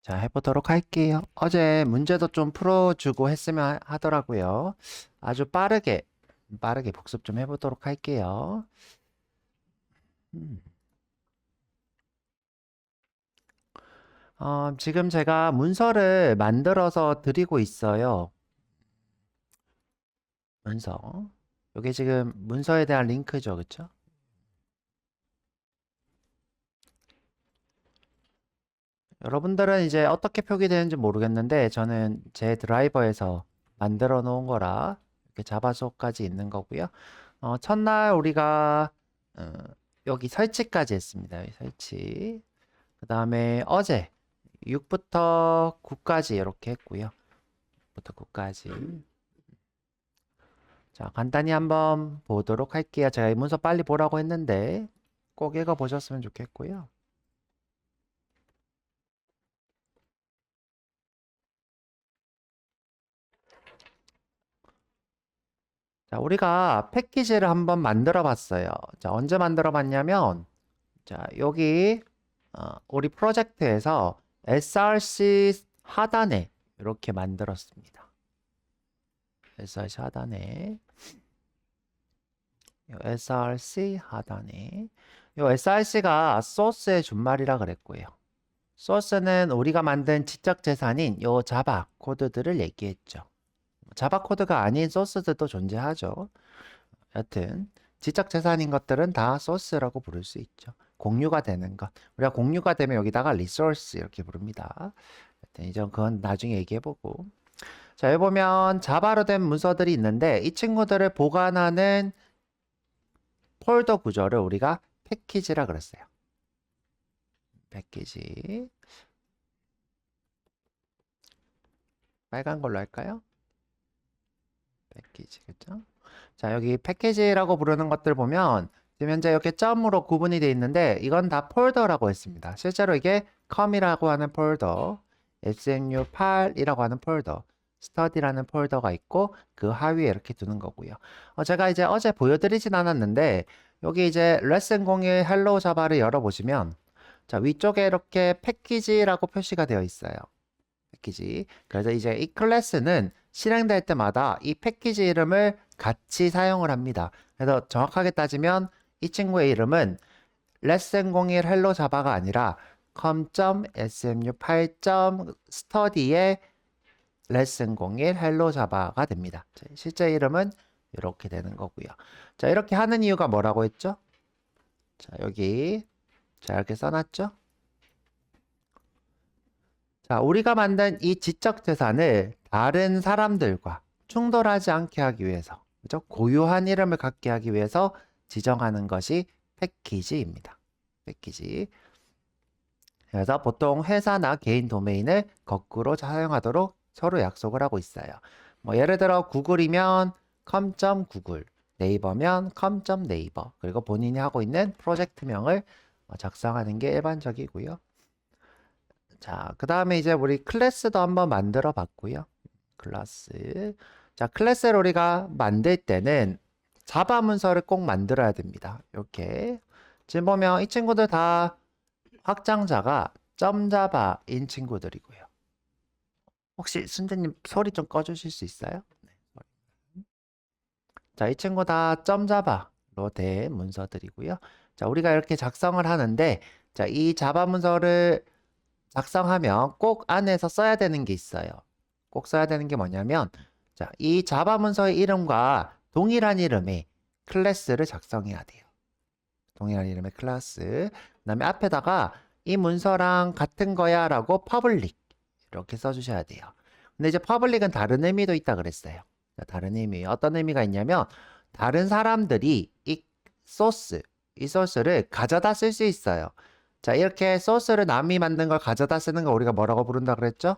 자, 해보도록 할게요. 어제 문제도 좀 풀어주고 했으면 하더라고요. 아주 빠르게 복습 좀 해보도록 할게요. 음. 지금 제가 문서를 만들어서 드리고 있어요. 문서. 이게 지금 문서에 대한 링크죠, 그쵸? 여러분들은 이제 어떻게 표기되는지 모르겠는데 저는 제 드라이버에서 만들어 놓은 거라 이렇게 자바소까지 있는 거고요. 첫날 우리가 어, 여기 설치까지 했습니다. 여기 설치. 그 다음에 어제 6부터 9까지 이렇게 했고요. 6부터 9까지. 자, 간단히 한번 보도록 할게요. 제가 이 문서 빨리 보라고 했는데 꼭 읽어보셨으면 좋겠고요. 자, 우리가 패키지를 한번 만들어 봤어요. 자, 언제 만들어 봤냐면, 자, 여기, 우리 프로젝트에서 SRC 하단에 이렇게 만들었습니다. SRC 하단에. 요 SRC 하단에. 요 SRC가 소스의 준말이라 그랬고요. 소스는 우리가 만든 지적 재산인 요 자바 코드들을 얘기했죠. 자바 코드가 아닌 소스들도 존재하죠. 여튼 지적 재산인 것들은 다 소스라고 부를 수 있죠. 공유가 되는 것. 우리가 공유가 되면 여기다가 리소스 이렇게 부릅니다. 여튼 이제 그건 나중에 얘기해보고. 자, 여기 보면 자바로 된 문서들이 있는데 이 친구들을 보관하는 폴더 구조를 우리가 패키지라 그랬어요. 패키지. 빨간 걸로 할까요? 패키지, 그죠? 자, 여기 패키지라고 부르는 것들 보면 지금 현재 이렇게 점으로 구분이 되어 있는데 이건 다 폴더라고 했습니다. 실제로 이게 com이라고 하는 폴더, SNU8이라고 하는 폴더, study라는 폴더가 있고 그 하위에 이렇게 두는 거고요. 제가 이제 어제 보여드리진 않았는데 여기 이제 레슨 01 헬로 자바를 열어보시면 자, 위쪽에 이렇게 패키지라고 표시가 되어 있어요. 패키지. 그래서 이제 이 클래스는 실행될 때마다 이 패키지 이름을 같이 사용을 합니다. 그래서 정확하게 따지면 이 친구의 이름은 레슨01 헬로 자바가 아니라 com.smu8.study의 레슨01 헬로 자바가 됩니다. 실제 이름은 이렇게 되는 거고요. 자, 이렇게 하는 이유가 뭐라고 했죠? 자, 여기 자, 이렇게 써놨죠? 자, 우리가 만든 이 지적 재산을 다른 사람들과 충돌하지 않게 하기 위해서, 그죠? 고유한 이름을 갖게 하기 위해서 지정하는 것이 패키지입니다. 패키지. 그래서 보통 회사나 개인 도메인을 거꾸로 사용하도록 서로 약속을 하고 있어요. 뭐 예를 들어 구글이면 com.google, 네이버면 com.네이버, 그리고 본인이 하고 있는 프로젝트명을 작성하는 게 일반적이고요. 자, 그 다음에 이제 우리 클래스도 한번 만들어 봤고요. 클래스. 자, 클래스를 우리가 만들 때는 자바 문서를 꼭 만들어야 됩니다. 이렇게. 지금 보면 이 친구들 다 확장자가 .java인 친구들이고요. 혹시 순재님 소리 좀 꺼주실 수 있어요? 네. 자, 이 친구 다 .java로 된 문서들이고요. 자, 우리가 이렇게 작성을 하는데, 자, 이 자바 문서를 작성하면 꼭 안에서 써야 되는 게 있어요. 꼭 써야 되는 게 뭐냐면, 자, 이 자바 문서의 이름과 동일한 이름의 클래스를 작성해야 돼요. 동일한 이름의 클래스. 그 다음에 앞에다가 이 문서랑 같은 거야 라고 public 이렇게 써주셔야 돼요. 근데 이제 public은 다른 의미도 있다 그랬어요. 다른 의미. 어떤 의미가 있냐면, 다른 사람들이 이 소스를 가져다 쓸 수 있어요. 자, 이렇게 소스를 남이 만든 걸 가져다 쓰는 거 우리가 뭐라고 부른다 그랬죠?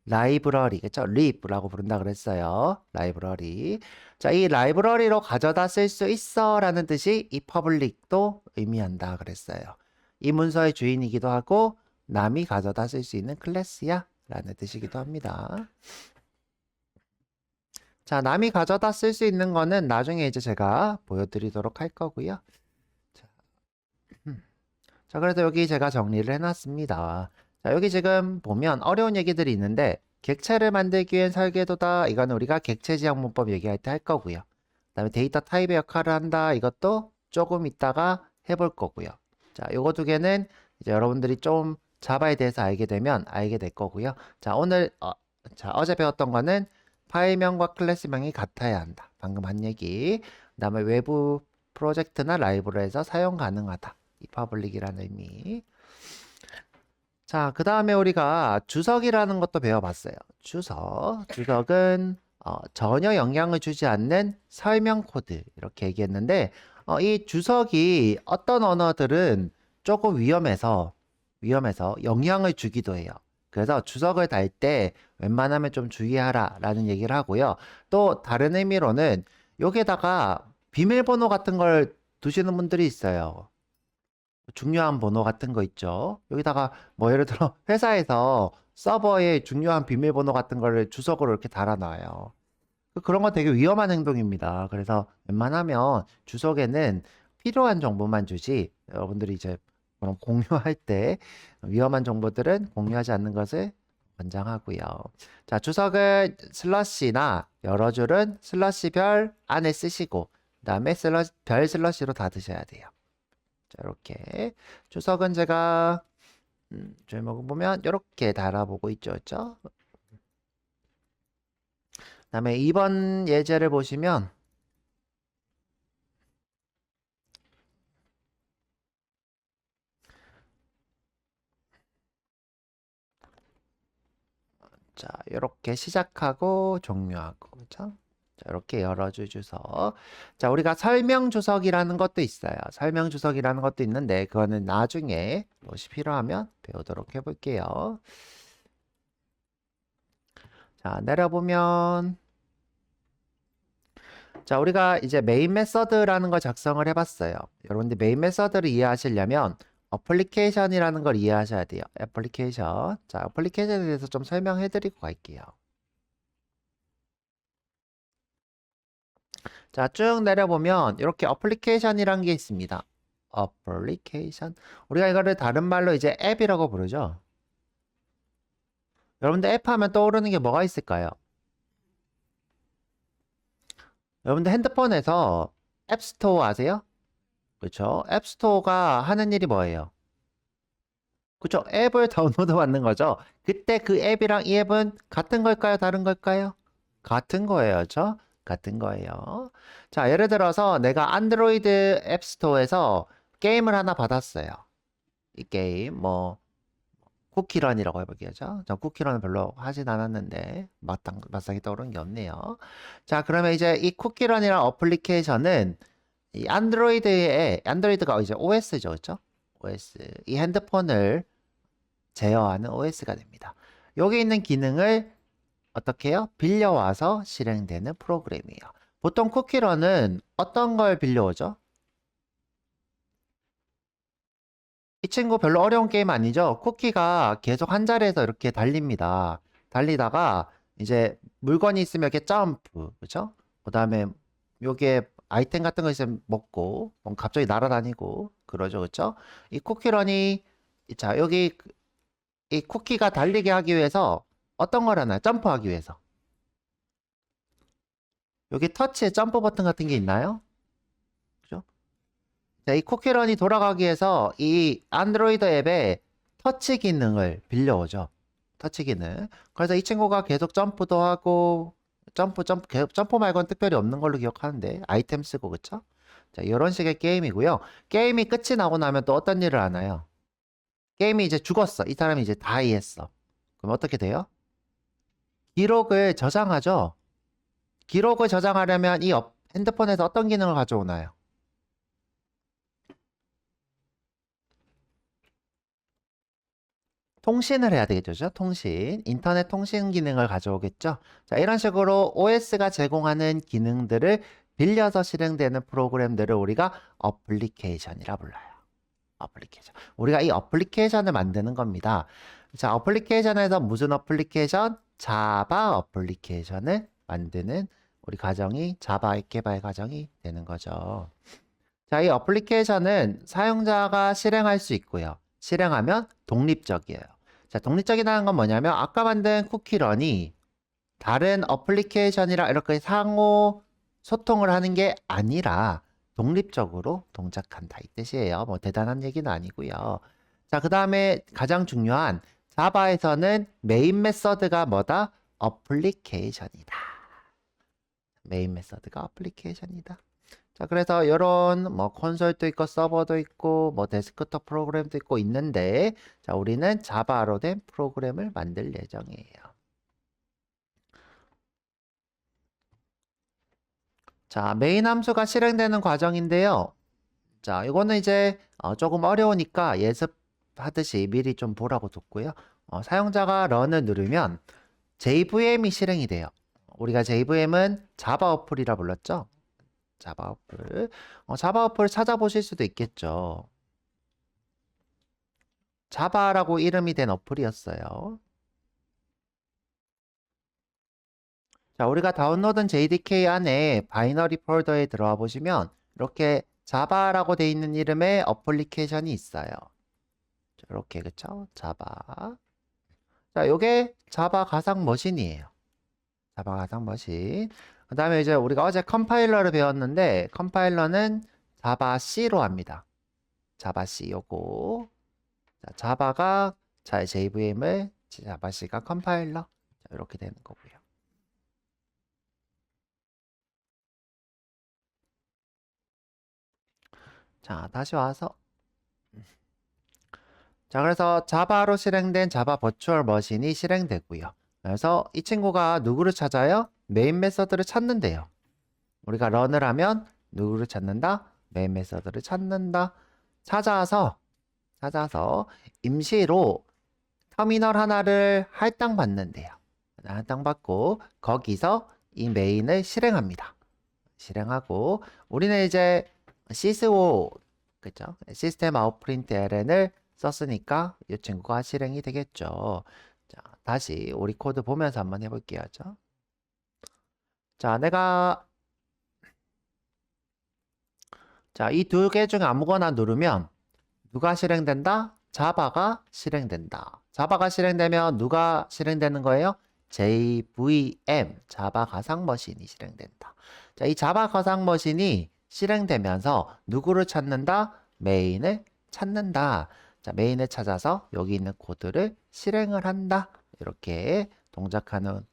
라이브러리, 그쵸? 립라고 부른다 그랬어요. 라이브러리. 자, 이 라이브러리로 가져다 쓸 수 있어 라는 뜻이 이 퍼블릭도 의미한다 그랬어요. 이 문서의 주인이기도 하고 남이 가져다 쓸 수 있는 클래스야 라는 뜻이기도 합니다. 자, 남이 가져다 쓸 수 있는 거는 나중에 이제 제가 보여드리도록 할 거고요. 자, 그래서 여기 제가 정리를 해놨습니다. 자, 여기 지금 보면 어려운 얘기들이 있는데 객체를 만들기 위한 설계도다. 이거는 우리가 객체 지향 문법 얘기할 때 할 거고요. 그다음에 데이터 타입의 역할을 한다. 이것도 조금 이따가 해볼 거고요. 자, 요거 두 개는 이제 여러분들이 좀 자바에 대해서 알게 되면 알게 될 거고요. 자, 오늘 어제 배웠던 거는 파일명과 클래스명이 같아야 한다. 방금 한 얘기. 그다음에 외부 프로젝트나 라이브러리에서 사용 가능하다. 이 퍼블릭이라는 의미. 자, 그 다음에 우리가 주석이라는 것도 배워봤어요. 주석은 전혀 영향을 주지 않는 설명 코드 이렇게 얘기했는데 이 주석이 어떤 언어들은 조금 위험해서 영향을 주기도 해요. 그래서 주석을 달 때 웬만하면 좀 주의하라 라는 얘기를 하고요. 또 다른 의미로는 여기에다가 비밀번호 같은 걸 두시는 분들이 있어요. 중요한 번호 같은 거 있죠. 여기다가 뭐 예를 들어 회사에서 서버에 중요한 비밀번호 같은 거를 주석으로 이렇게 달아놔요. 그런 건 되게 위험한 행동입니다. 그래서 웬만하면 주석에는 필요한 정보만 주지 여러분들이 이제 그런 공유할 때 위험한 정보들은 공유하지 않는 것을 권장하고요. 자, 주석은 슬러시나 여러 줄은 슬러시 별 안에 쓰시고 그다음에 별 슬러시로 닫으셔야 돼요. 자, 이렇게 주석은 제가 제목을 보면 이렇게 달아보고 있죠, 그죠? 그다음에 2번 예제를 보시면 자, 이렇게 시작하고 종료하고 그죠? 자, 이렇게 열어줄 주석. 자, 우리가 설명 주석이라는 것도 있어요. 설명 주석이라는 것도 있는데 그거는 나중에 무엇이 필요하면 배우도록 해볼게요. 자, 내려보면 자, 우리가 이제 메인 메서드라는 걸 작성을 해봤어요. 여러분들 메인 메서드를 이해하시려면 어플리케이션이라는 걸 이해하셔야 돼요. 애플리케이션. 자, 어플리케이션에 대해서 좀 설명해드리고 갈게요. 자, 쭉 내려보면 이렇게 어플리케이션이란 게 있습니다. 어플리케이션. 우리가 이거를 다른 말로 이제 앱이라고 부르죠. 여러분들 앱 하면 떠오르는 게 뭐가 있을까요? 여러분들 핸드폰에서 앱스토어 아세요? 그렇죠? 앱스토어가 하는 일이 뭐예요? 그렇죠? 앱을 다운로드 받는 거죠. 그때 그 앱이랑 이 앱은 같은 걸까요? 다른 걸까요? 같은 거예요. 그렇죠? 같은 거예요. 자, 예를 들어서 내가 안드로이드 앱스토어에서 게임을 하나 받았어요. 이 게임 뭐 쿠키런이라고 해볼게요. 전 쿠키런은 별로 하진 않았는데 마땅히 떠오르는 게 없네요. 자, 그러면 이제 이 쿠키런이랑 어플리케이션은 이 안드로이드가 이제 OS죠, 그렇죠? OS 이 핸드폰을 제어하는 OS가 됩니다. 여기 있는 기능을 어떻게 해요? 빌려와서 실행되는 프로그램이에요. 보통 쿠키런은 어떤 걸 빌려오죠? 이 친구 별로 어려운 게임 아니죠? 쿠키가 계속 한 자리에서 이렇게 달립니다. 달리다가 이제 물건이 있으면 이렇게 점프, 그렇죠? 그다음에 요게 아이템 같은 거 있으면 먹고 갑자기 날아다니고 그러죠, 그렇죠? 이 쿠키런이 자 여기 이 쿠키가 달리게 하기 위해서 어떤 걸 하나요? 점프하기 위해서. 여기 터치에 점프 버튼 같은 게 있나요? 그죠? 자, 이 쿠키런이 돌아가기 위해서 이 안드로이드 앱에 터치 기능을 빌려오죠. 터치 기능. 그래서 이 친구가 계속 점프도 하고 계속 점프 말고는 특별히 없는 걸로 기억하는데 아이템 쓰고 그쵸? 자, 이런 식의 게임이고요. 게임이 끝이 나고 나면 또 어떤 일을 하나요? 게임이 이제 죽었어. 이 사람이 이제 다이했어. 그럼 어떻게 돼요? 기록을 저장하죠. 기록을 저장하려면 이 핸드폰에서 어떤 기능을 가져오나요? 통신을 해야 되겠죠. 통신. 인터넷 통신 기능을 가져오겠죠. 자, 이런 식으로 OS가 제공하는 기능들을 빌려서 실행되는 프로그램들을 우리가 어플리케이션이라 불러요. 어플리케이션. 우리가 이 어플리케이션을 만드는 겁니다. 자, 어플리케이션에서 무슨 어플리케이션? 자바 어플리케이션을 만드는 우리 과정이 자바 앱 개발 과정이 되는 거죠. 자, 이 어플리케이션은 사용자가 실행할 수 있고요. 실행하면 독립적이에요. 자, 독립적이라는 건 뭐냐면 아까 만든 쿠키런이 다른 어플리케이션이랑 이렇게 상호 소통을 하는 게 아니라 독립적으로 동작한다 이 뜻이에요. 뭐 대단한 얘기는 아니고요. 자, 그 다음에 가장 중요한 자바에서는 메인 메서드가 뭐다? 어플리케이션이다. 메인 메서드가 어플리케이션이다. 자, 그래서 이런 뭐 콘솔도 있고 서버도 있고 뭐 데스크톱 프로그램도 있고 있는데 자, 우리는 자바로 된 프로그램을 만들 예정이에요. 자, 메인 함수가 실행되는 과정인데요. 자, 이거는 이제 조금 어려우니까 예습하듯이 미리 좀 보라고 뒀고요. 사용자가 런을 누르면 JVM이 실행이 돼요. 우리가 JVM은 자바 어플이라 불렀죠? 자바 어플. 자바 어플 찾아보실 수도 있겠죠. 자바라고 이름이 된 어플이었어요. 자, 우리가 다운로드한 JDK 안에 바이너리 폴더에 들어와 보시면 이렇게 자바라고 돼 있는 이름의 어플리케이션이 있어요. 이렇게 그쵸? 자바. 자, 요게 자바 가상 머신이에요. 자바 가상 머신. 그 다음에 이제 우리가 어제 컴파일러를 배웠는데 컴파일러는 자바 C로 합니다. 자바 C 요거. 자, 자바가 자, JVM을 자바 C가 컴파일러. 자, 이렇게 되는 거고요. 자, 다시 와서 자, 그래서 자바로 실행된 자바 버추얼 머신이 실행되고요. 그래서 이 친구가 누구를 찾아요? 메인 메서드를 찾는데요. 우리가 런을 하면 누구를 찾는다? 메인 메서드를 찾는다. 찾아서 임시로 터미널 하나를 할당받는데요. 할당받고 거기서 이 메인을 실행합니다. 실행하고 우리는 이제 시스오 그죠? 시스템 아웃프린트 ln을 썼으니까 이 친구가 실행이 되겠죠. 자, 다시 우리 코드 보면서 한번 해볼게요. 자, 이 두 개 중에 아무거나 누르면 누가 실행된다? 자바가 실행된다. 자바가 실행되면 누가 실행되는 거예요? JVM, 자바 가상 머신이 실행된다. 자, 이 자바 가상 머신이 실행되면서 누구를 찾는다? 메인을 찾는다. 자, 메인을 찾아서 여기 있는 코드를 실행을 한다. 이렇게 동작하는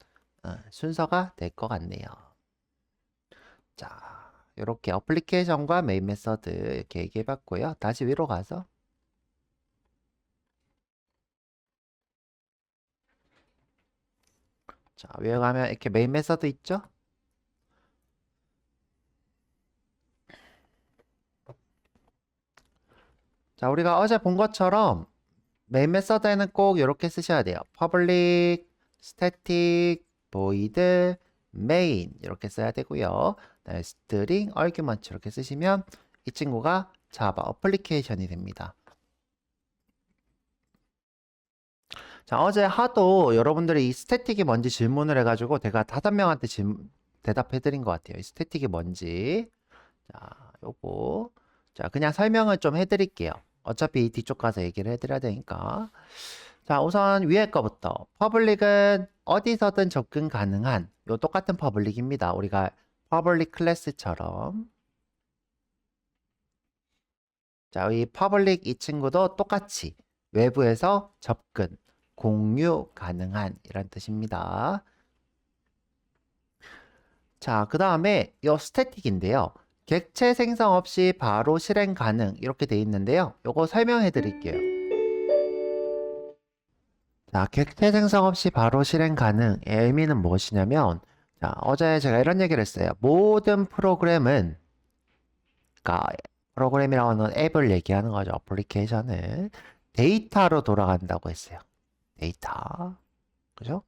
순서가 될 것 같네요. 자, 이렇게 어플리케이션과 메인 메서드 이렇게 얘기해 봤고요. 다시 위로 가서 자, 위에 가면 이렇게 메인 메서드 있죠? 자, 우리가 어제 본 것처럼 메인 메서드에는 꼭 이렇게 쓰셔야 돼요. public, static, void, main 이렇게 써야 되고요. string, argument 이렇게 쓰시면 이 친구가 자바 어플리케이션이 됩니다. 자, 어제 하도 여러분들이 이 스태틱이 뭔지 질문을 해가지고 제가 5명한테 대답해 드린 것 같아요. 이 스태틱이 뭔지. 자, 요거. 자, 그냥 설명을 좀 해드릴게요. 어차피 뒤쪽 가서 얘기를 해드려야 되니까. 자, 우선 위에 거부터. 퍼블릭은 어디서든 접근 가능한 요 똑같은 퍼블릭입니다. 우리가 퍼블릭 클래스처럼. 자, 이 퍼블릭 이 친구도 똑같이 외부에서 접근, 공유 가능한 이란 뜻입니다. 자, 그 다음에 요 스태틱인데요. 객체 생성 없이 바로 실행 가능 이렇게 돼 있는데요. 요거 설명해 드릴게요. 자, 객체 생성 없이 바로 실행 가능의 의미는 무엇이냐면 자, 어제 제가 이런 얘기를 했어요. 모든 프로그램은 그러니까 프로그램이라고 하는 앱을 얘기하는 거죠. 어플리케이션을 데이터로 돌아간다고 했어요. 데이터. 그죠?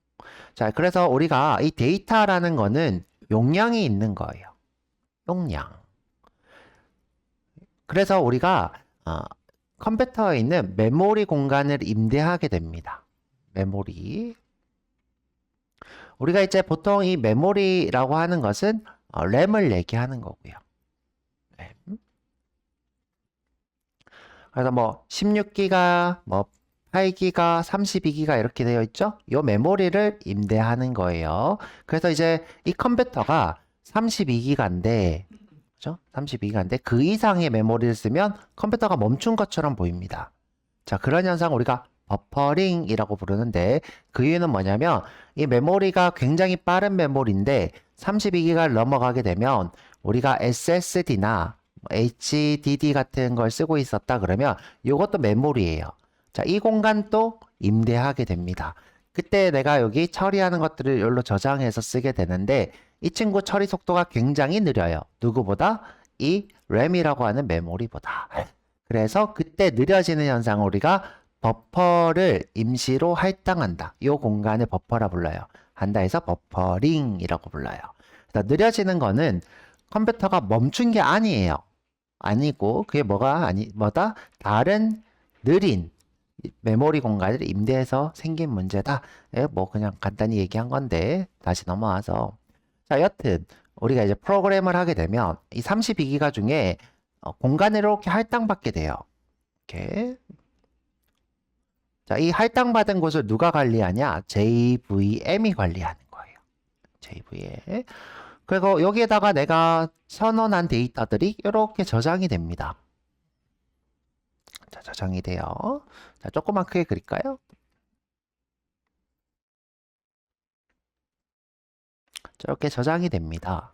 자, 그래서 우리가 이 데이터라는 거는 용량이 있는 거예요. 용량. 그래서 우리가 컴퓨터에 있는 메모리 공간을 임대하게 됩니다. 메모리. 우리가 이제 보통 이 메모리라고 하는 것은 램을 얘기하는 거고요. 램. 그래서 뭐 16기가, 뭐 8기가, 32기가 이렇게 되어 있죠? 이 메모리를 임대하는 거예요. 그래서 이제 이 컴퓨터가 32기가인데, 그죠? 32기가인데 그 이상의 메모리를 쓰면 컴퓨터가 멈춘 것처럼 보입니다. 자, 그런 현상 우리가 버퍼링이라고 부르는데 그 이유는 뭐냐면 이 메모리가 굉장히 빠른 메모리인데 32기가를 넘어가게 되면 우리가 SSD나 HDD 같은 걸 쓰고 있었다 그러면 이것도 메모리예요. 자, 이 공간도 임대하게 됩니다. 그때 내가 여기 처리하는 것들을 여기로 저장해서 쓰게 되는데 이 친구 처리 속도가 굉장히 느려요. 누구보다? 이 램이라고 하는 메모리보다. 그래서 그때 느려지는 현상을 우리가 버퍼를 임시로 할당한다. 이 공간을 버퍼라 불러요. 한다 해서 버퍼링이라고 불러요. 그래서 느려지는 거는 컴퓨터가 멈춘 게 아니에요. 아니고 그게 뭐다? 다른 느린 메모리 공간을 임대해서 생긴 문제다. 뭐 그냥 간단히 얘기한 건데 다시 넘어와서 자, 여튼 우리가 이제 프로그램을 하게 되면 이 32기가 중에 공간을 이렇게 할당받게 돼요. 이렇게. 자, 이 할당받은 곳을 누가 관리하냐? JVM이 관리하는 거예요. JVM. 그리고 여기에다가 내가 선언한 데이터들이 이렇게 저장이 됩니다. 자, 저장이 돼요. 자, 조금만 크게 그릴까요? 이렇게 저장이 됩니다.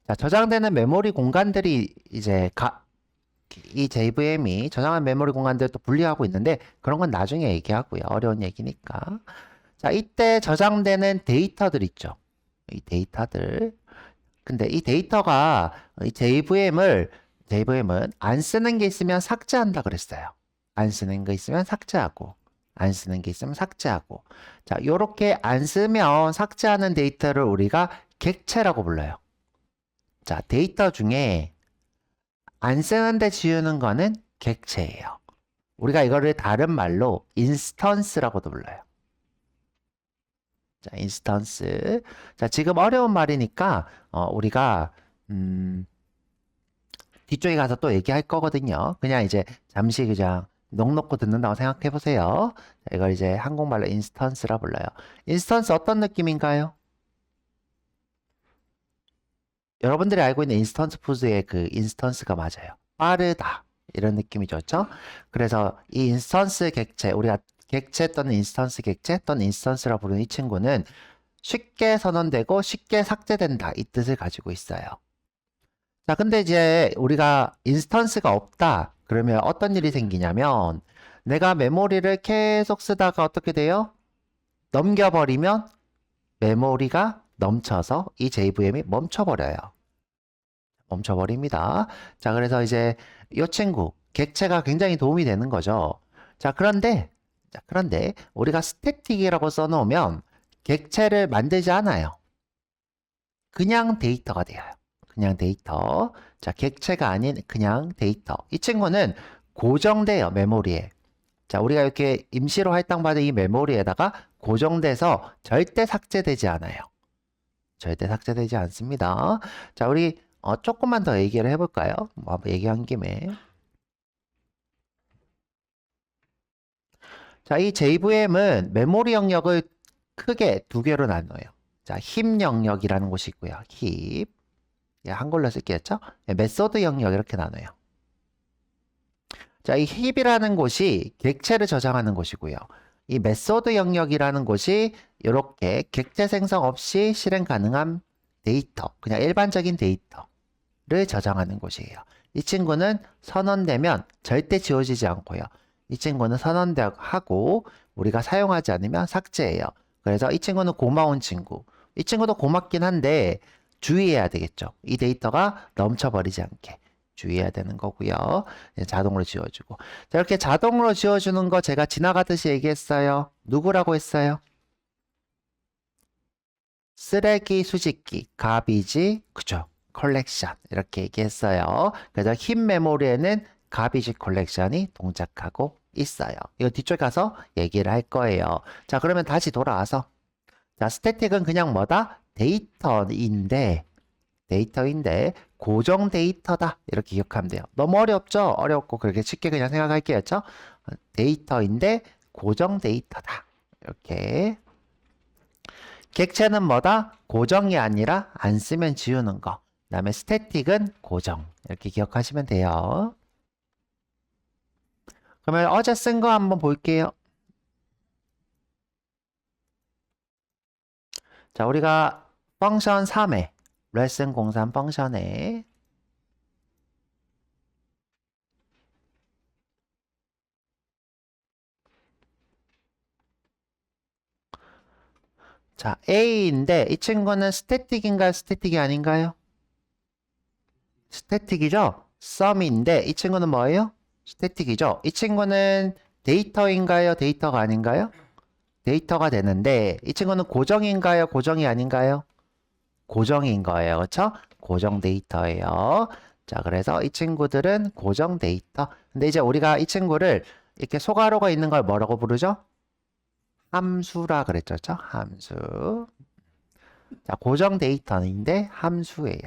자, 저장되는 메모리 공간들이 이제 이 JVM이 저장한 메모리 공간들을 또 분리하고 있는데 그런 건 나중에 얘기하고요. 어려운 얘기니까. 자, 이때 저장되는 데이터들 있죠. 이 데이터들. 근데 이 데이터가 이 JVM은 안 쓰는 게 있으면 삭제한다 그랬어요. 안 쓰는 게 있으면 삭제하고 안 쓰는 게 있으면 삭제하고 자, 요렇게 안 쓰면 삭제하는 데이터를 우리가 객체라고 불러요. 자, 데이터 중에 안 쓰는데 지우는 거는 객체예요. 우리가 이거를 다른 말로 인스턴스라고도 불러요. 자, 인스턴스. 자, 지금 어려운 말이니까 우리가 뒤쪽에 가서 또 얘기할 거거든요. 그냥 이제 잠시 그냥 넋놓고 듣는다고 생각해 보세요. 자, 이걸 이제 한국말로 인스턴스라 불러요. 인스턴스 어떤 느낌인가요? 여러분들이 알고 있는 인스턴스 푸드의 그 인스턴스가 맞아요. 빠르다. 이런 느낌이 좋죠? 그래서 이 인스턴스 객체, 우리가 객체 또는 인스턴스 객체 또는 인스턴스라 부르는 이 친구는 쉽게 선언되고 쉽게 삭제된다. 이 뜻을 가지고 있어요. 자, 근데 이제 우리가 인스턴스가 없다. 그러면 어떤 일이 생기냐면 내가 메모리를 계속 쓰다가 어떻게 돼요? 넘겨버리면 메모리가 넘쳐서 이 JVM이 멈춰버려요. 멈춰버립니다. 자, 그래서 이제 이 친구, 객체가 굉장히 도움이 되는 거죠. 자, 그런데 우리가 스태틱이라고 써놓으면 객체를 만들지 않아요. 그냥 데이터가 돼요. 그냥 데이터. 자, 객체가 아닌 그냥 데이터. 이 친구는 고정돼요, 메모리에. 자, 우리가 이렇게 임시로 할당받은 이 메모리에다가 고정돼서 절대 삭제되지 않아요. 절대 삭제되지 않습니다. 자, 우리 조금만 더 얘기를 해볼까요? 뭐 한번 얘기한 김에. 자, 이 JVM은 메모리 영역을 크게 두 개로 나눠요. 자, 힙 영역이라는 곳이 있고요. 힙. 예, 한글로 쓸게요. 메소드 영역 이렇게 나눠요. 자, 이 힙이라는 곳이 객체를 저장하는 곳이고요. 이 메소드 영역이라는 곳이 이렇게 객체 생성 없이 실행 가능한 데이터, 그냥 일반적인 데이터를 저장하는 곳이에요. 이 친구는 선언되면 절대 지워지지 않고요. 이 친구는 선언하고 우리가 사용하지 않으면 삭제해요. 그래서 이 친구는 고마운 친구. 이 친구도 고맙긴 한데 주의해야 되겠죠. 이 데이터가 넘쳐버리지 않게 주의해야 되는 거고요. 자동으로 지워주고. 자, 이렇게 자동으로 지워주는 거 제가 지나가듯이 얘기했어요. 누구라고 했어요? 쓰레기 수집기, 가비지, 그죠? 컬렉션 이렇게 얘기했어요. 그래서 흰 메모리에는 가비지 컬렉션이 동작하고 있어요. 이거 뒤쪽에 가서 얘기를 할 거예요. 자, 그러면 다시 돌아와서 자, 스태틱은 그냥 뭐다? 데이터인데 고정 데이터다 이렇게 기억하면 돼요. 너무 어렵죠? 어렵고 그렇게 쉽게 그냥 생각할게요. 데이터인데 고정 데이터다. 이렇게. 객체는 뭐다? 고정이 아니라 안 쓰면 지우는 거. 그 다음에 스태틱은 고정. 이렇게 기억하시면 돼요. 그러면 어제 쓴 거 한번 볼게요. 자, 우리가 펑션 3에 레슨 03 펑션에 자, A인데 이 친구는 스태틱인가요? 스태틱이 아닌가요? 스태틱이죠? 썸인데 이 친구는 뭐예요? 스태틱이죠? 이 친구는 데이터인가요? 데이터가 아닌가요? 데이터가 되는데 이 친구는 고정인가요? 고정이 아닌가요? 고정인 거예요. 그렇죠? 고정 데이터예요. 자, 그래서 이 친구들은 고정 데이터. 근데 이제 우리가 이 친구를 이렇게 소괄호가 있는 걸 뭐라고 부르죠? 함수라 그랬죠. 그렇죠? 함수. 자, 고정 데이터인데 함수예요.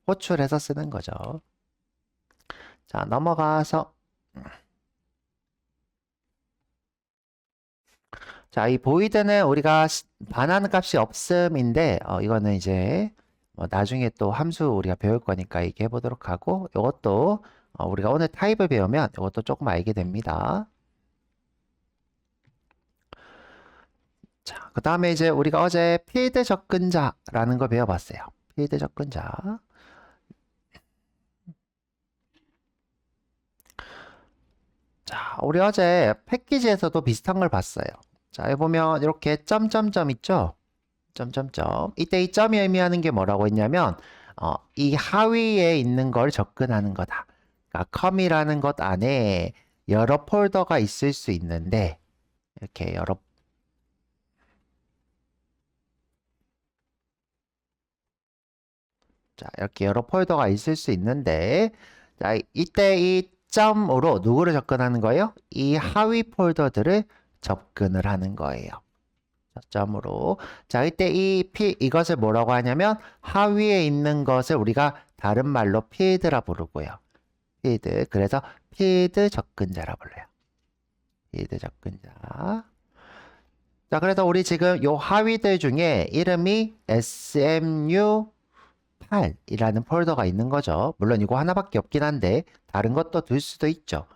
호출해서 쓰는 거죠. 자, 넘어가서 자, 이 보이드는 우리가 반환 값이 없음인데 이거는 이제 뭐 나중에 또 함수 우리가 배울 거니까 얘기해 보도록 하고 이것도 우리가 오늘 타입을 배우면 이것도 조금 알게 됩니다. 자, 그 다음에 이제 우리가 어제 필드 접근자라는 걸 배워봤어요. 필드 접근자. 자, 우리 어제 패키지에서도 비슷한 걸 봤어요. 자, 여기 보면 이렇게 점점점 있죠? 점점점. 이때 이 점이 의미하는 게 뭐라고 했냐면 이 하위에 있는 걸 접근하는 거다. 그러니까 컴이라는 것 안에 여러 폴더가 있을 수 있는데 이렇게 이렇게 여러 폴더가 있을 수 있는데 자, 이때 이 점으로 누구를 접근하는 거예요? 이 하위 폴더들을 접근을 하는 거예요. 점으로. 자, 이때 이것을 뭐라고 하냐면 하위에 있는 것을 우리가 다른 말로 필드라 부르고요. 필드. 그래서 필드 접근자라 불러요. 필드 접근자. 자, 그래서 우리 지금 요 하위들 중에 이름이 SMU8이라는 폴더가 있는 거죠. 물론 이거 하나밖에 없긴 한데 다른 것도 둘 수도 있죠.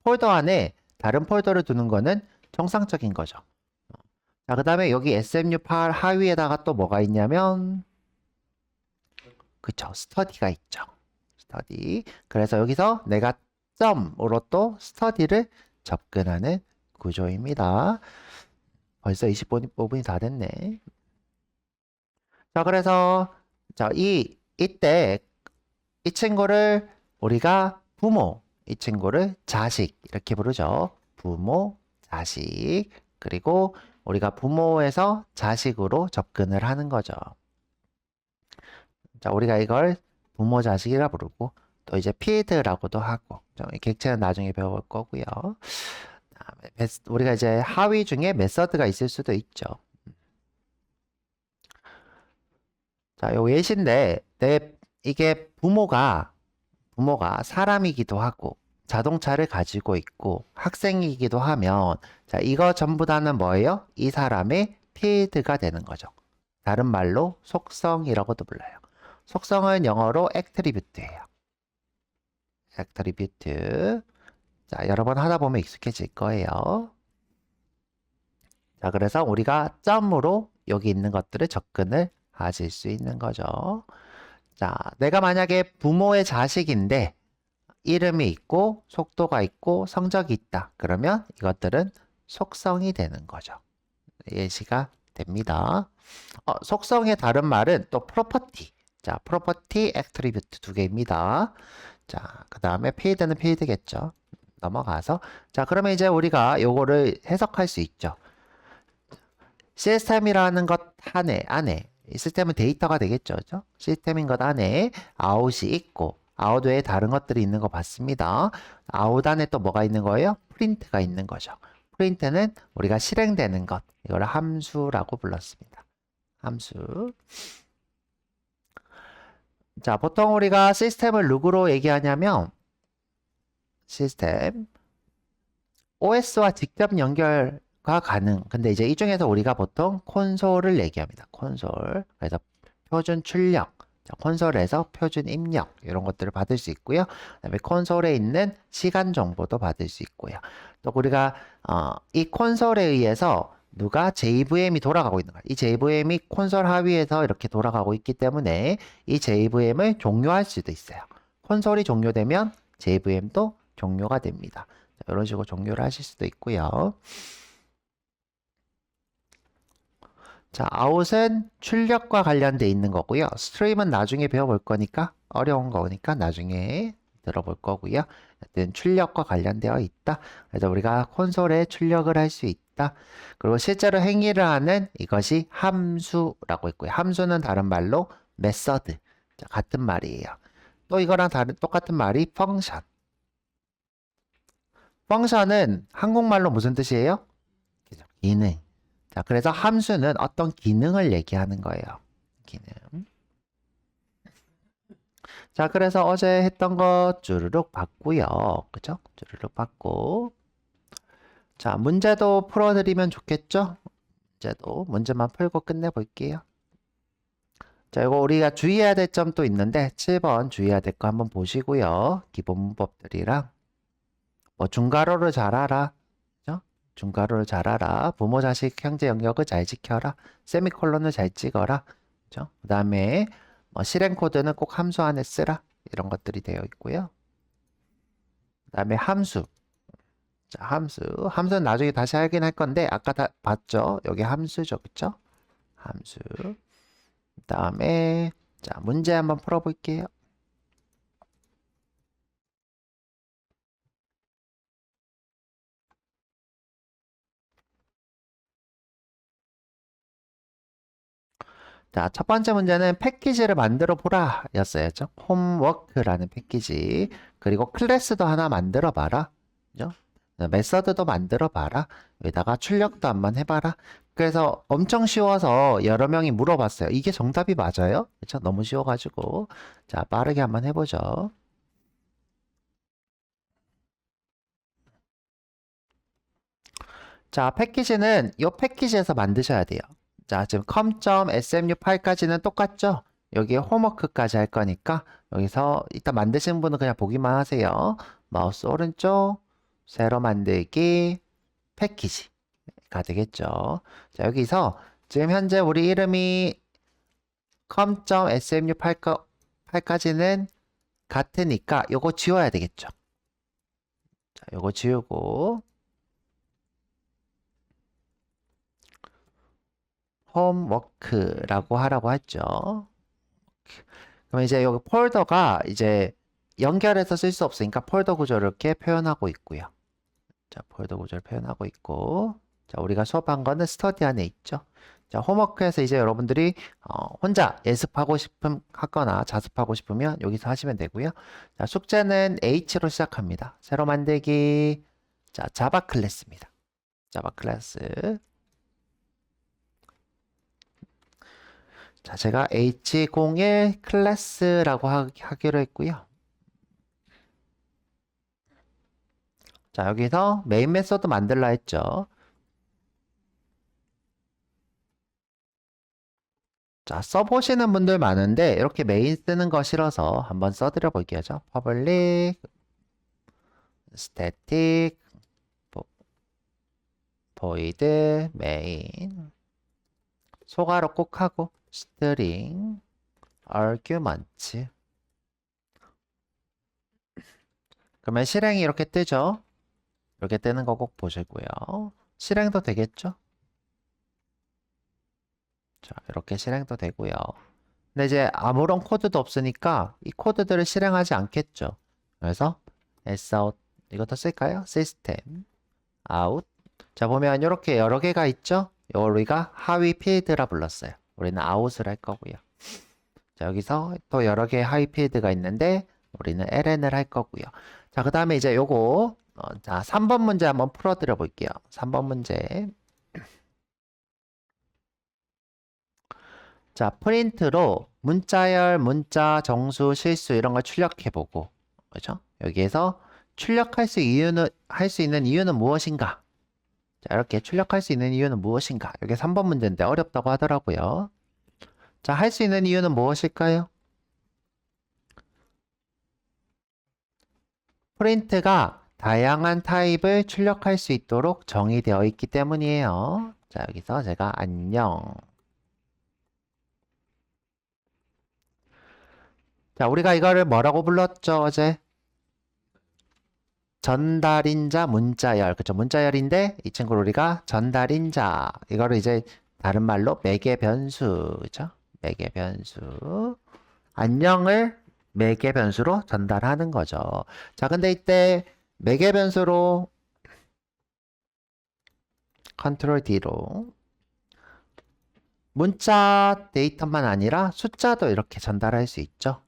폴더 안에 다른 폴더를 두는 거는 정상적인 거죠. 자, 그 다음에 여기 SMU8 하위에다가 또 뭐가 있냐면 그쵸, 스터디가 있죠. 스터디. 그래서 여기서 내가 점으로 또 스터디를 접근하는 구조입니다. 벌써 25분이 다 됐네. 자, 그래서 자, 이때 이 친구를 우리가 부모, 이 친구를 자식 이렇게 부르죠. 부모, 자식. 그리고 우리가 부모에서 자식으로 접근을 하는 거죠. 자, 우리가 이걸 부모 자식이라 부르고 또 이제 필드라고도 하고 이 객체는 나중에 배워볼 거고요. 다음에 우리가 이제 하위 중에 메서드가 있을 수도 있죠. 자, 요 예시인데 이게 부모가 사람이기도 하고 자동차를 가지고 있고 학생이기도 하면 자, 이거 전부 다는 뭐예요? 이 사람의 필드가 되는 거죠. 다른 말로 속성이라고도 불러요. 속성은 영어로 attribute예요. attribute. 자, 여러 번 하다 보면 익숙해질 거예요. 자, 그래서 우리가 점으로 여기 있는 것들을 접근을 하실 수 있는 거죠. 자, 내가 만약에 부모의 자식인데 이름이 있고 속도가 있고 성적이 있다. 그러면 이것들은 속성이 되는 거죠. 예시가 됩니다. 속성의 다른 말은 또 property. 자, property, attribute 두 개입니다. 자, 그 다음에 필드는 필드겠죠. 넘어가서 자, 그러면 이제 우리가 요거를 해석할 수 있죠. 시스템이라는 것 안에 이 시스템은 데이터가 되겠죠. 그죠? 시스템인 것 안에 아웃이 있고 아웃 외에 다른 것들이 있는 거 봤습니다. 아웃 안에 또 뭐가 있는 거예요? 프린트가 있는 거죠. 프린트는 우리가 실행되는 것. 이걸 함수라고 불렀습니다. 함수. 자, 보통 우리가 시스템을 누구로 얘기하냐면 시스템 OS와 직접 연결가 가능. 근데 이제 이 중에서 우리가 보통 콘솔을 얘기합니다. 콘솔. 그래서 표준 출력, 자, 콘솔에서 표준 입력 이런 것들을 받을 수 있고요. 그다음에 콘솔에 있는 시간 정보도 받을 수 있고요. 또 우리가 이 콘솔에 의해서 누가 JVM이 돌아가고 있는 거야. 이 JVM이 콘솔 하위에서 이렇게 돌아가고 있기 때문에 이 JVM을 종료할 수도 있어요. 콘솔이 종료되면 JVM도 종료가 됩니다. 자, 이런 식으로 종료를 하실 수도 있고요. 자, 아웃은 출력과 관련돼 있는 거고요. 스트림은 나중에 배워볼 거니까 어려운 거니까 나중에 들어볼 거고요. 하여튼 출력과 관련되어 있다. 그래서 우리가 콘솔에 출력을 할 수 있다. 그리고 실제로 행위를 하는 이것이 함수라고 있고요. 함수는 다른 말로 메서드. 자, 같은 말이에요. 또 이거랑 똑같은 말이 펑션. 펑션은 한국말로 무슨 뜻이에요? 기능. 자, 그래서 함수는 어떤 기능을 얘기하는 거예요. 기능. 자, 그래서 어제 했던 거 주르륵 봤고요. 그죠? 주르륵 봤고. 자, 문제도 풀어드리면 좋겠죠? 문제만 풀고 끝내볼게요. 자, 이거 우리가 주의해야 될 점도 있는데 7번 주의해야 될 거 한번 보시고요. 기본 문법들이랑 뭐 중괄호를 잘 알아. 그죠? 중괄호를 잘 알아. 부모, 자식, 형제 영역을 잘 지켜라. 세미콜론을 잘 찍어라. 그죠? 그 다음에 뭐 실행 코드는 꼭 함수 안에 쓰라. 이런 것들이 되어 있고요. 그 다음에 함수. 자, 함수는 나중에 다시 하긴 할 건데 아까 다 봤죠? 여기 함수죠. 그쵸? 함수. 그 다음에 자, 문제 한번 풀어볼게요. 자, 첫 번째 문제는 패키지를 만들어 보라 였어야죠. 홈워크라는 패키지. 그리고 클래스도 하나 만들어 봐라. 그죠? 메서드도 만들어 봐라. 여기다가 출력도 한번 해봐라. 그래서 엄청 쉬워서 여러 명이 물어봤어요. 이게 정답이 맞아요? 그렇죠? 너무 쉬워가지고. 자, 빠르게 한번 해보죠. 자, 패키지는 이 패키지에서 만드셔야 돼요. 자, 지금 com.smu8까지는 똑같죠? 여기에 홈워크까지 할 거니까 여기서 일단 만드신 분은 그냥 보기만 하세요. 마우스 오른쪽, 새로 만들기, 패키지가 되겠죠. 자, 여기서 지금 현재 우리 이름이 com.smu8까지는 같으니까 요거 지워야 되겠죠. 자, 요거 지우고 홈워크라고 하라고 했죠. 그럼 이제 여기 폴더가 이제 연결해서 쓸 수 없으니까 폴더 구조를 이렇게 표현하고 있고요. 자, 폴더 구조를 표현하고 있고. 자, 우리가 수업한 거는 스터디 안에 있죠. 자, 홈워크에서 이제 여러분들이 혼자 예습하고 하거나 자습하고 싶으면 여기서 하시면 되고요. 자, 숙제는 H로 시작합니다. 새로 만들기. 자, 자바 클래스입니다. 자바 클래스. 자, 제가 H01 클래스라고 하기로 했고요. 자, 여기서 메인 메서드 만들라 했죠. 자, 써보시는 분들 많은데 이렇게 메인 쓰는 거 싫어서 한번 써드려 볼게요. public static void main 소괄호 꼭 하고 string argument. 그러면 실행이 이렇게 뜨죠. 이렇게 뜨는 거 꼭 보시고요. 실행도 되겠죠. 자, 이렇게 실행도 되고요. 근데 이제 아무런 코드도 없으니까 이 코드들을 실행하지 않겠죠. 그래서 sout 이것도 쓸까요? system out. 자, 보면 이렇게 여러 개가 있죠. 이걸 우리가 하위 필드라 불렀어요. 우리는 out을 할 거고요. 자, 여기서 또 여러 개의 하위 필드가 있는데 우리는 ln을 할 거고요. 자, 그 다음에 이제 요거 자, 3번 문제 한번 풀어드려 볼게요. 3번 문제. 자, 프린트로 문자열, 문자, 정수, 실수 이런 걸 출력해보고, 그죠? 여기에서 출력할 할 수 있는 이유는 무엇인가? 자, 이렇게 출력할 수 있는 이유는 무엇인가? 이게 3번 문제인데 어렵다고 하더라고요. 자, 할 수 있는 이유는 무엇일까요? 프린트가 다양한 타입을 출력할 수 있도록 정의되어 있기 때문이에요. 자, 여기서 제가 안녕. 자, 우리가 이거를 뭐라고 불렀죠, 어제? 전달인자 문자열. 그쵸? 문자열인데 이 친구를 우리가 전달인자. 이거를 이제 다른 말로 매개 변수. 그쵸? 매개 변수. 안녕을 매개 변수로 전달하는 거죠. 자, 근데 이때 매개 변수로 컨트롤 D로 문자 데이터만 아니라 숫자도 이렇게 전달할 수 있죠.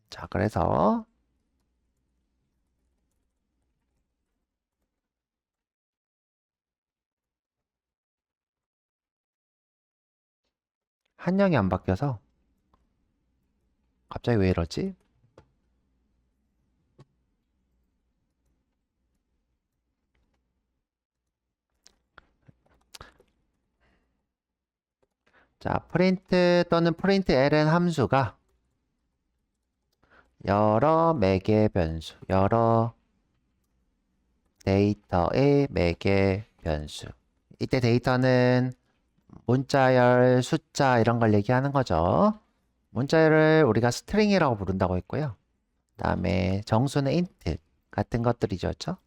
자, 그래서 한영이 안 바뀌어서 갑자기 왜 이러지? 자, 프린트 또는 프린트 ln 함수가 여러 매개 변수, 여러 데이터의 매개 변수. 이때 데이터는 문자열, 숫자 이런 걸 얘기하는 거죠. 문자열을 우리가 스트링이라고 부른다고 했고요. 그다음에 정수는 int 같은 것들이죠. 그렇죠?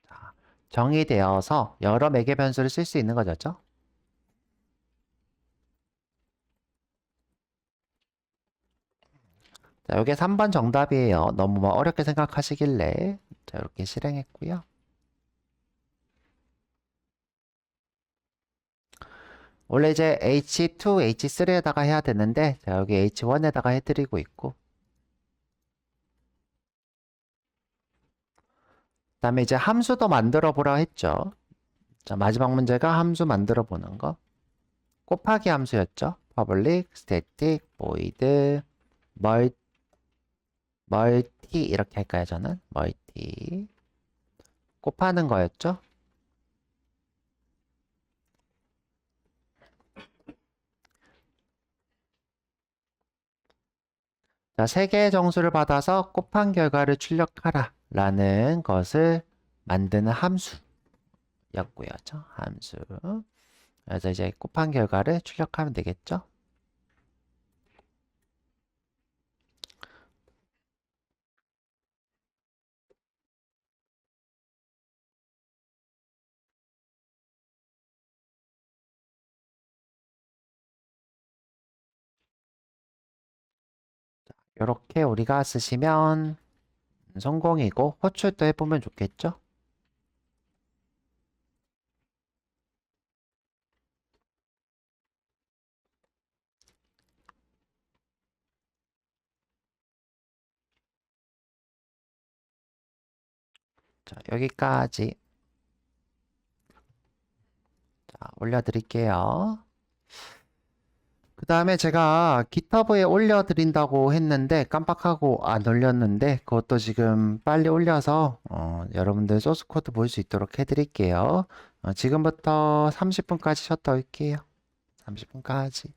자, 정의되어서 여러 매개 변수를 쓸 수 있는 거죠. 자, 이게 3번 정답이에요. 너무 뭐 어렵게 생각하시길래 자, 이렇게 실행했고요. 원래 이제 H2, H3에다가 해야 되는데 자, 여기 H1에다가 해드리고 있고 그다음에 이제 함수도 만들어 보라 했죠. 자, 마지막 문제가 함수 만들어 보는 거. 곱하기 함수였죠. public, static, void, 멀티 이렇게 할까요, 저는? 멀티. 곱하는 거였죠. 자, 세 개의 정수를 받아서 곱한 결과를 출력하라 라는 것을 만드는 함수였고요. 함수. 그래서 이제 곱한 결과를 출력하면 되겠죠. 이렇게 우리가 쓰시면 성공이고 호출도 해보면 좋겠죠. 자, 여기까지 자, 올려드릴게요. 그 다음에 제가 GitHub에 올려드린다고 했는데 깜빡하고 안 올렸는데 그것도 지금 빨리 올려서 여러분들 소스 코드 볼 수 있도록 해드릴게요. 지금부터 30분까지 쉬었다 올게요. 30분까지.